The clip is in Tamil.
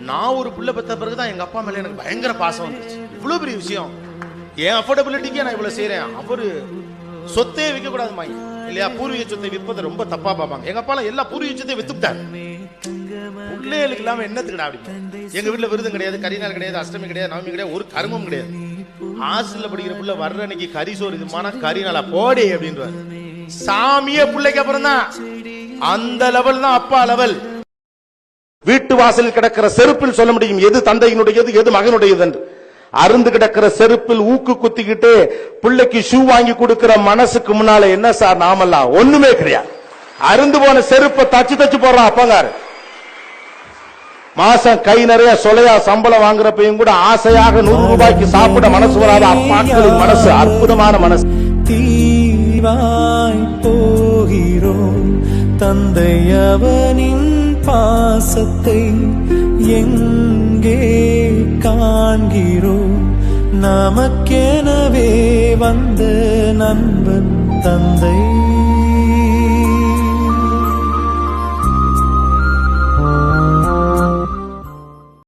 நான் ஒரு புள்ள பெற்ற பிறகுதான் எங்க அப்பா மேல எனக்கு பயங்கர பாசம் வந்துச்சு. இவ்வளவு பெரிய விஷயம், என் அஃபோர்டபிலிட்டிக்கே நான் இவ்வளவு செய்யறேன். அவரு சொத்தே விற்க கூடாதுமா இல்லையா, பூர்வீக சொத்தை விற்பதை ரொம்ப தப்பா பார்ப்பாங்க. எங்க அப்பா எல்லா பூர்வீக சொத்தையும் வித்துட்டாரு. பிள்ளைகளுக்கு இல்லாம என்னத்துக்குடா அப்படி. எங்க வீட்டுல விருதம் கிடையாது, கரிநாள் கிடையாது, அஷ்டமி கிடையாது, நவமி கிடையாது, ஒரு கருமம் கிடையாது. ஹாஸ்டல்ல படிக்கிற புள்ள வர்ற அன்னைக்கு கறி சோறு இதுமான கரிநாளா போடி அப்படின்றாரு. சாமியே பிள்ளைக்கு அப்புறம் தான். அந்த லெவல் தான் அப்பா லெவல். வீட்டு வாசலில் கிடக்கிற செருப்பில் சொல்ல முடியும் எது தந்தையினுடையது எது மகனுடையது என்று. அருந்து கிடக்கிற செருப்பில் ஊக்கு குத்திக்கிட்டு பிள்ளைக்கு ஷூ வாங்கி கொடுக்கிற மனசுக்கு முன்னால என்ன சார் நாமெல்லாம் ஒண்ணுமே கிடையாது. அருந்து போன செருப்பை தச்சு தச்சு போடுறான் அப்பங்காரு. மாசம் கை நிறைய சொலையா சம்பளம் வாங்குறப்பையும் கூட ஆசையாக 100 ரூபாய்க்கு சாப்பிட மனசு வராத அப்பாக்களின் மனசு அற்புதமான மனசு. தீவாய் போகிறோம் தந்தையவனின் பாசத்தை எங்கே காண்கிறோம். நமக்கெனவே வந்த நண்பன் தந்தை.